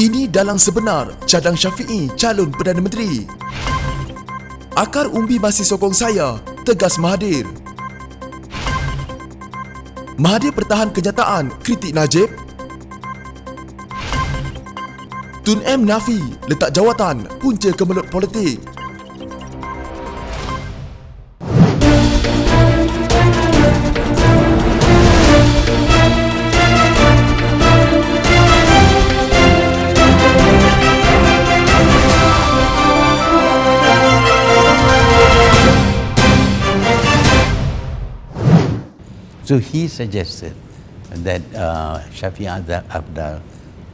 Ini dalang sebenar cadang Syafiee calon Perdana Menteri. Akar umbi masih sokong saya, tegas Mahathir. Mahathir pertahan kenyataan kritik Najib. Tun M nafi letak jawatan punca kemelut politik. So he suggested that Shafie Apdal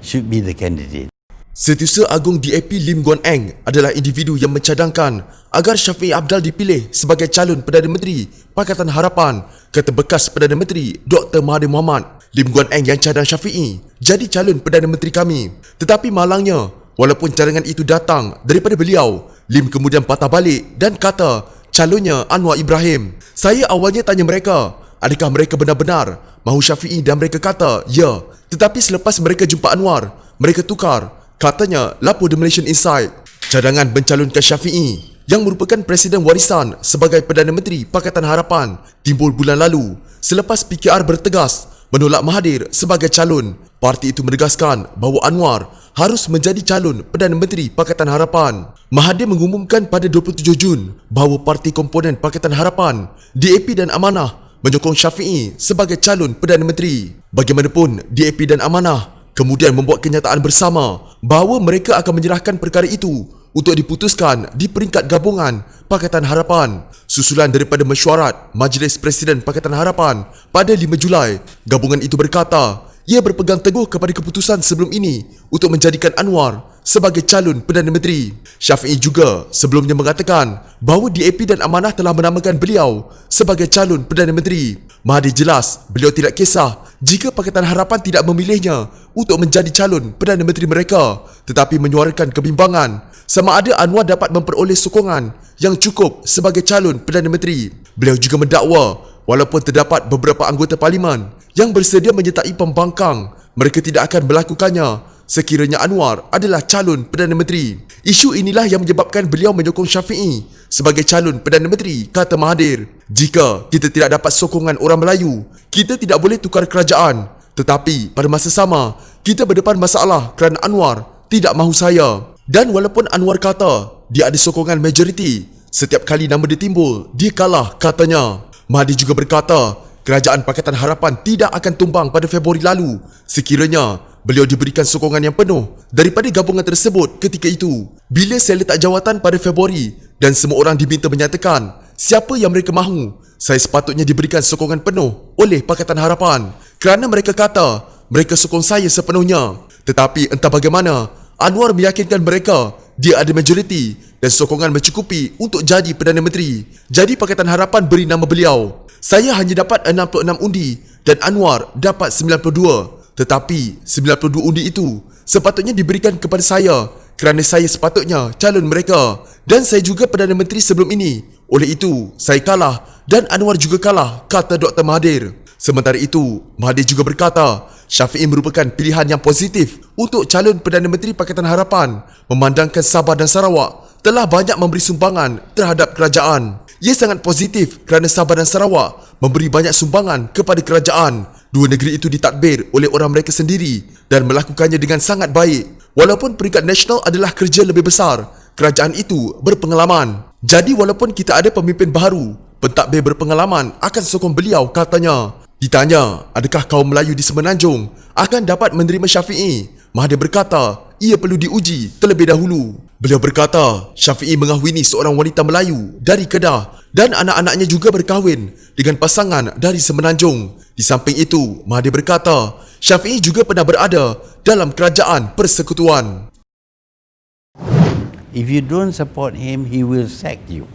should be the candidate. Setiausaha Agung DAP Lim Guan Eng adalah individu yang mencadangkan agar Shafie Apdal dipilih sebagai calon Perdana Menteri Pakatan Harapan, kata bekas Perdana Menteri Dr. Mahathir Mohamad. Lim Guan Eng yang cadang Syafiee jadi calon Perdana Menteri kami. Tetapi malangnya, walaupun cadangan itu datang daripada beliau, Lim kemudian patah balik dan kata calonnya Anwar Ibrahim. Saya awalnya tanya mereka, adakah mereka benar-benar mahu Syafiee, dan mereka kata, ya. Tetapi selepas mereka jumpa Anwar, mereka tukar. Katanya, lapor The Malaysian Insight. Cadangan mencalonkan Syafiee yang merupakan Presiden warisan sebagai Perdana Menteri Pakatan Harapan timbul bulan lalu selepas PKR bertegas menolak Mahathir sebagai calon. Parti itu menegaskan bahawa Anwar harus menjadi calon Perdana Menteri Pakatan Harapan. Mahathir mengumumkan pada 27 Jun bahawa parti komponen Pakatan Harapan, DAP dan Amanah menyokong Syafiee sebagai calon Perdana Menteri. Bagaimanapun, DAP dan Amanah kemudian membuat kenyataan bersama bahawa mereka akan menyerahkan perkara itu untuk diputuskan di peringkat gabungan Pakatan Harapan. Susulan daripada mesyuarat Majlis Presiden Pakatan Harapan pada 5 Julai, gabungan itu berkata ia berpegang teguh kepada keputusan sebelum ini untuk menjadikan Anwar sebagai calon Perdana Menteri. Syafiee juga sebelumnya mengatakan bahawa DAP dan Amanah telah menamakan beliau sebagai calon Perdana Menteri. Mahathir jelas beliau tidak kisah jika Pakatan Harapan tidak memilihnya untuk menjadi calon Perdana Menteri mereka, tetapi menyuarakan kebimbangan sama ada Anwar dapat memperoleh sokongan yang cukup sebagai calon Perdana Menteri. Beliau juga mendakwa walaupun terdapat beberapa anggota parlimen yang bersedia menyertai pembangkang, mereka tidak akan melakukannya sekiranya Anwar adalah calon Perdana Menteri. Isu inilah yang menyebabkan beliau menyokong Syafiee sebagai calon Perdana Menteri, kata Mahathir. Jika kita tidak dapat sokongan orang Melayu, kita tidak boleh tukar kerajaan. Tetapi pada masa sama, kita berdepan masalah kerana Anwar tidak mahu saya. Dan walaupun Anwar kata dia ada sokongan majoriti, setiap kali nama dia timbul, dia kalah, katanya. Mahathir juga berkata kerajaan Pakatan Harapan tidak akan tumbang pada Februari lalu sekiranya beliau diberikan sokongan yang penuh daripada gabungan tersebut ketika itu. Bila saya letak jawatan pada Februari dan semua orang diminta menyatakan siapa yang mereka mahu, saya sepatutnya diberikan sokongan penuh oleh Pakatan Harapan kerana mereka kata mereka sokong saya sepenuhnya. Tetapi entah bagaimana, Anwar meyakinkan mereka dia ada majoriti dan sokongan mencukupi untuk jadi Perdana Menteri. Jadi Pakatan Harapan beri nama beliau. Saya hanya dapat 66 undi dan Anwar dapat 92. Tetapi 92 undi itu sepatutnya diberikan kepada saya kerana saya sepatutnya calon mereka dan saya juga Perdana Menteri sebelum ini. Oleh itu, saya kalah dan Anwar juga kalah, kata Dr. Mahathir. Sementara itu, Mahathir juga berkata Syafiee merupakan pilihan yang positif untuk calon Perdana Menteri Pakatan Harapan memandangkan Sabah dan Sarawak telah banyak memberi sumbangan terhadap kerajaan. Ia sangat positif kerana Sabah dan Sarawak memberi banyak sumbangan kepada kerajaan. Dua negeri itu ditadbir oleh orang mereka sendiri dan melakukannya dengan sangat baik. Walaupun peringkat nasional adalah kerja lebih besar, kerajaan itu berpengalaman. Jadi walaupun kita ada pemimpin baru, pentadbir berpengalaman akan sokong beliau, katanya. Ditanya, adakah kaum Melayu di Semenanjung akan dapat menerima Syafiee? Mahathir berkata, ia perlu diuji terlebih dahulu. Beliau berkata, Syafiee mengahwini seorang wanita Melayu dari Kedah dan anak-anaknya juga berkahwin dengan pasangan dari Semenanjung. Di samping itu, Mahathir berkata, Syafiee juga pernah berada dalam kerajaan persekutuan. If you don't support him, he will sack you.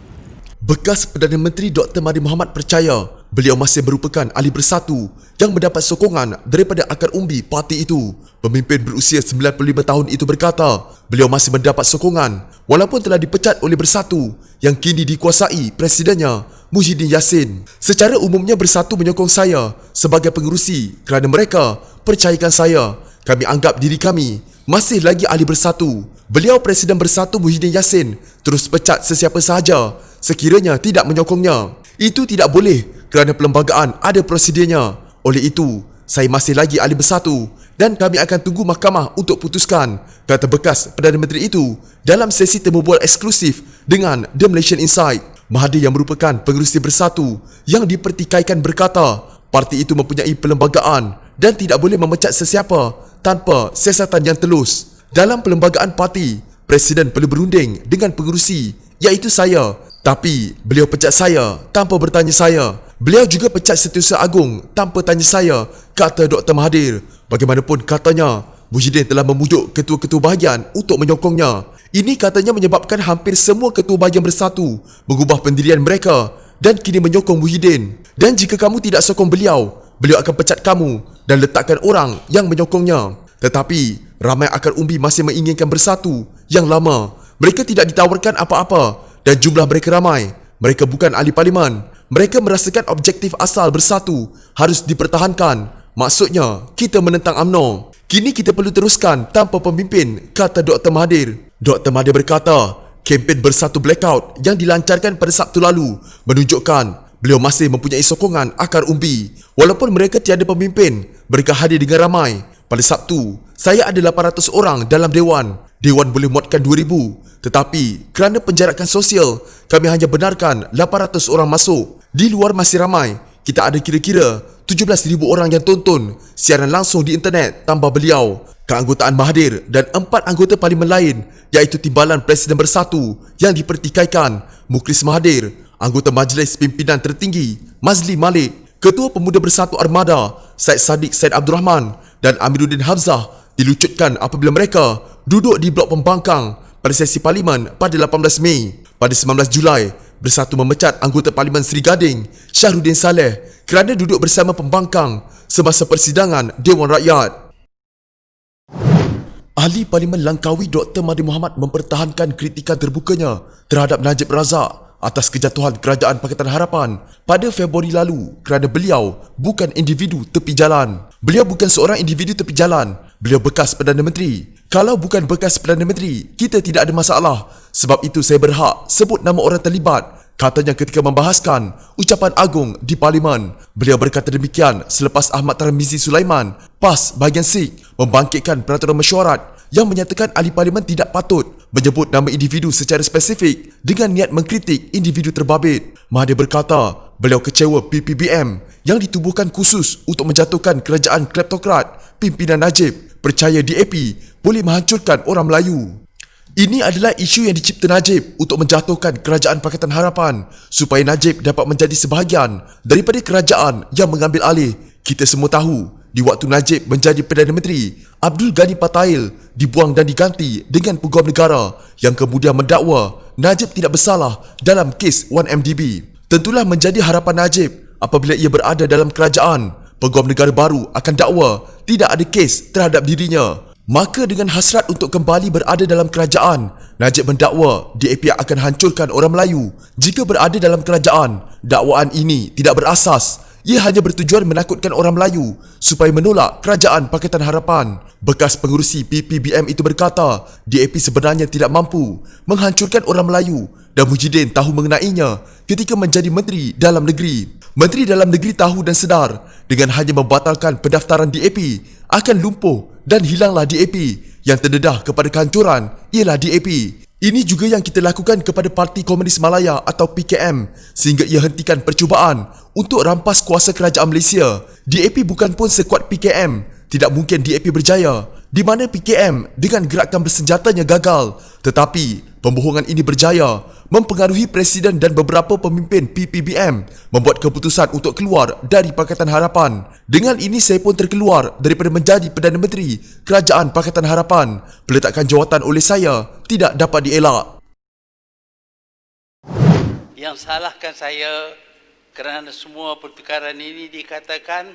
Bekas Perdana Menteri Dr. Mahathir Mohamad percaya beliau masih merupakan ahli bersatu yang mendapat sokongan daripada akar umbi parti itu. Pemimpin berusia 95 tahun itu berkata beliau masih mendapat sokongan walaupun telah dipecat oleh Bersatu yang kini dikuasai presidennya Muhyiddin Yassin. Secara umumnya Bersatu menyokong saya sebagai pengerusi kerana mereka percayakan saya. Kami anggap diri kami Masih lagi Ahli Bersatu. Beliau Presiden Bersatu Muhyiddin Yassin terus pecat sesiapa sahaja sekiranya tidak menyokongnya. Itu tidak boleh kerana perlembagaan ada prosedurnya. Oleh itu, saya masih lagi Ahli Bersatu dan kami akan tunggu mahkamah untuk putuskan, kata bekas Perdana Menteri itu dalam sesi temu bual eksklusif dengan The Malaysian Insight. Mahathir yang merupakan pengerusi Bersatu yang dipertikaikan berkata, parti itu mempunyai perlembagaan dan tidak boleh memecat sesiapa tanpa siasatan yang telus. Dalam perlembagaan parti, Presiden perlu berunding dengan pengerusi, iaitu saya. Tapi beliau pecat saya tanpa bertanya saya. Beliau juga pecat Setiausaha Agung tanpa tanya saya, kata Dr. Mahathir. Bagaimanapun katanya, Muhyiddin telah memujuk ketua-ketua bahagian untuk menyokongnya. Ini katanya menyebabkan hampir semua ketua bahagian Bersatu mengubah pendirian mereka dan kini menyokong Muhyiddin. Dan jika kamu tidak sokong beliau, beliau akan pecat kamu dan letakkan orang yang menyokongnya. Tetapi ramai akar umbi masih menginginkan Bersatu yang lama. Mereka tidak ditawarkan apa-apa dan jumlah mereka ramai. Mereka bukan ahli parlimen. Mereka merasakan objektif asal Bersatu harus dipertahankan. Maksudnya, kita menentang UMNO. Kini kita perlu teruskan tanpa pemimpin, kata Dr. Mahathir. Dr. Mahathir berkata, kempen Bersatu Blackout yang dilancarkan pada Sabtu lalu menunjukkan beliau masih mempunyai sokongan akar umbi. Walaupun mereka tiada pemimpin, mereka hadir dengan ramai. Pada Sabtu, saya ada 800 orang dalam Dewan. Dewan boleh muatkan 2,000. Tetapi kerana penjarakan sosial, kami hanya benarkan 800 orang masuk. Di luar masih ramai. Kita ada kira-kira 17,000 orang yang tonton siaran langsung di internet tambah beliau. Keanggotaan Mahathir dan 4 anggota parlimen lain, iaitu Timbalan Presiden Bersatu yang dipertikaikan, Mukhlis Mahathir, anggota Majlis Pimpinan Tertinggi Mazli Malik, Ketua Pemuda Bersatu Armada Syed Saddiq Syed Abdul Rahman dan Amiruddin Hamzah dilucutkan apabila mereka duduk di blok pembangkang pada sesi parlimen pada 18 Mei. Pada 19 Julai, Bersatu memecat anggota Parlimen Seri Gading Shahruddin Saleh kerana duduk bersama pembangkang semasa persidangan Dewan Rakyat. Ahli Parlimen Langkawi Dr. Mahathir Mohamad mempertahankan kritikan terbukanya terhadap Najib Razak atas kejatuhan Kerajaan Pakatan Harapan pada Februari lalu kerana beliau bukan individu tepi jalan. Beliau bukan seorang individu tepi jalan. Beliau bekas Perdana Menteri. Kalau bukan bekas Perdana Menteri, kita tidak ada masalah. Sebab itu saya berhak sebut nama orang terlibat, katanya ketika membahaskan ucapan agung di Parlimen. Beliau berkata demikian selepas Ahmad Tarmizi Sulaiman, PAS bahagian Sikh, membangkitkan peraturan mesyuarat yang menyatakan ahli parlimen tidak patut menyebut nama individu secara spesifik dengan niat mengkritik individu terbabit. Mahathir berkata beliau kecewa PPBM yang ditubuhkan khusus untuk menjatuhkan kerajaan kleptokrat pimpinan Najib percaya DAP boleh menghancurkan orang Melayu. Ini adalah isu yang dicipta Najib untuk menjatuhkan Kerajaan Pakatan Harapan supaya Najib dapat menjadi sebahagian daripada kerajaan yang mengambil alih. Kita semua tahu, di waktu Najib menjadi Perdana Menteri, Abdul Ghani Patail dibuang dan diganti dengan Peguam Negara yang kemudian mendakwa Najib tidak bersalah dalam kes 1MDB. Tentulah menjadi harapan Najib apabila ia berada dalam kerajaan, Peguam Negara baru akan dakwa tidak ada kes terhadap dirinya. Maka dengan hasrat untuk kembali berada dalam kerajaan, Najib mendakwa DAP akan hancurkan orang Melayu jika berada dalam kerajaan. Dakwaan ini tidak berasas. Ia hanya bertujuan menakutkan orang Melayu supaya menolak Kerajaan Pakatan Harapan. Bekas pengurusi PPBM itu berkata, DAP sebenarnya tidak mampu menghancurkan orang Melayu dan Muhyiddin tahu mengenainya ketika menjadi Menteri Dalam Negeri. Menteri Dalam Negeri tahu dan sedar dengan hanya membatalkan pendaftaran DAP akan lumpuh dan hilanglah DAP. Yang terdedah kepada kehancuran ialah DAP. Ini juga yang kita lakukan kepada Parti Komunis Malaya atau PKM sehingga ia hentikan percubaan untuk rampas kuasa kerajaan Malaysia. DAP bukan pun sekuat PKM. Tidak mungkin DAP berjaya di mana PKM dengan gerakan bersenjatanya gagal. Tetapi pembohongan ini berjaya mempengaruhi Presiden dan beberapa pemimpin PPBM membuat keputusan untuk keluar dari Pakatan Harapan. Dengan ini saya pun terkeluar daripada menjadi Perdana Menteri Kerajaan Pakatan Harapan. Peletakan jawatan oleh saya tidak dapat dielak. Yang salahkan saya kerana semua pertukaran ini dikatakan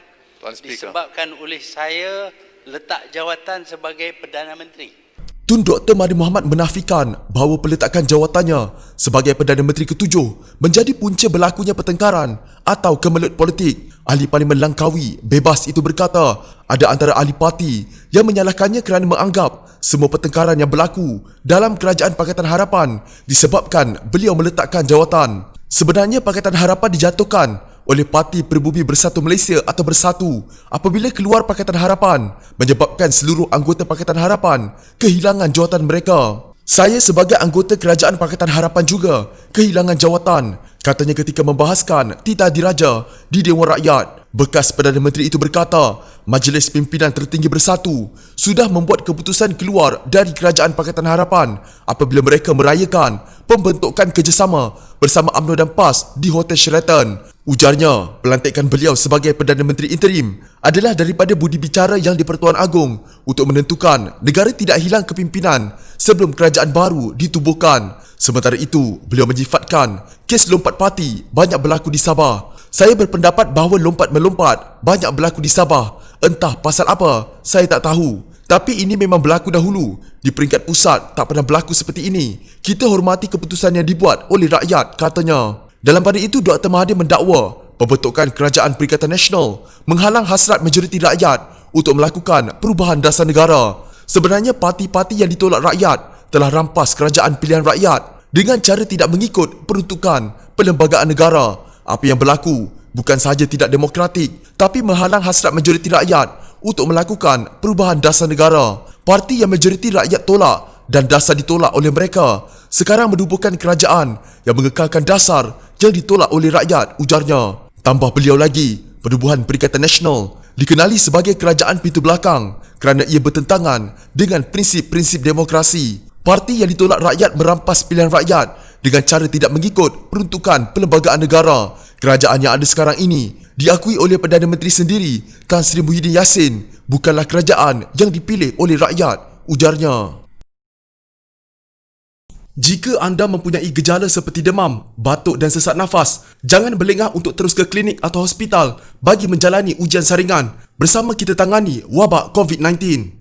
disebabkan oleh saya letak jawatan sebagai Perdana Menteri. Tun Dr. Mahathir Mohamad menafikan bahawa peletakan jawatannya sebagai Perdana Menteri ke-7 menjadi punca berlakunya pertengkaran atau kemelut politik Ahli Parlimen Langkawi Bebas itu berkata ada antara ahli parti yang menyalahkannya kerana menganggap semua pertengkaran yang berlaku dalam Kerajaan Pakatan Harapan disebabkan beliau meletakkan jawatan. Sebenarnya Pakatan Harapan dijatuhkan oleh Parti Pribumi Bersatu Malaysia atau Bersatu apabila keluar Pakatan Harapan menyebabkan seluruh anggota Pakatan Harapan kehilangan jawatan mereka. Saya sebagai anggota Kerajaan Pakatan Harapan juga kehilangan jawatan, katanya ketika membahaskan titah diraja di Dewan Rakyat. Bekas Perdana Menteri itu berkata, Majlis Pimpinan Tertinggi Bersatu sudah membuat keputusan keluar dari Kerajaan Pakatan Harapan apabila mereka merayakan pembentukan kerjasama bersama UMNO dan PAS di Hotel Sheraton. Ujarnya, pelantikan beliau sebagai Perdana Menteri interim adalah daripada budi bicara yang di-Pertuan Agong untuk menentukan negara tidak hilang kepimpinan sebelum kerajaan baru ditubuhkan. Sementara itu, beliau menyifatkan kes lompat parti banyak berlaku di Sabah. Saya berpendapat bahawa lompat-melompat banyak berlaku di Sabah. Entah pasal apa, saya tak tahu. Tapi ini memang berlaku dahulu. Di peringkat pusat tak pernah berlaku seperti ini. Kita hormati keputusan yang dibuat oleh rakyat, katanya. Dalam pada itu, Dr. Mahathir mendakwa pembentukan Kerajaan Perikatan Nasional menghalang hasrat majoriti rakyat untuk melakukan perubahan dasar negara. Sebenarnya parti-parti yang ditolak rakyat telah rampas kerajaan pilihan rakyat dengan cara tidak mengikut peruntukan perlembagaan negara. Apa yang berlaku bukan sahaja tidak demokratik, tapi menghalang hasrat majoriti rakyat untuk melakukan perubahan dasar negara. Parti yang majoriti rakyat tolak dan dasar ditolak oleh mereka sekarang menubuhkan kerajaan yang mengekalkan dasar yang ditolak oleh rakyat, ujarnya. Tambah beliau lagi, Penubuhan Perikatan Nasional dikenali sebagai kerajaan pintu belakang kerana ia bertentangan dengan prinsip-prinsip demokrasi. Parti yang ditolak rakyat merampas pilihan rakyat dengan cara tidak mengikut peruntukan perlembagaan negara. Kerajaan yang ada sekarang ini diakui oleh Perdana Menteri sendiri, Tan Sri Muhyiddin Yassin, bukanlah kerajaan yang dipilih oleh rakyat, ujarnya. Jika anda mempunyai gejala seperti demam, batuk dan sesak nafas, jangan berlengah untuk terus ke klinik atau hospital bagi menjalani ujian saringan. Bersama kita tangani wabak COVID-19.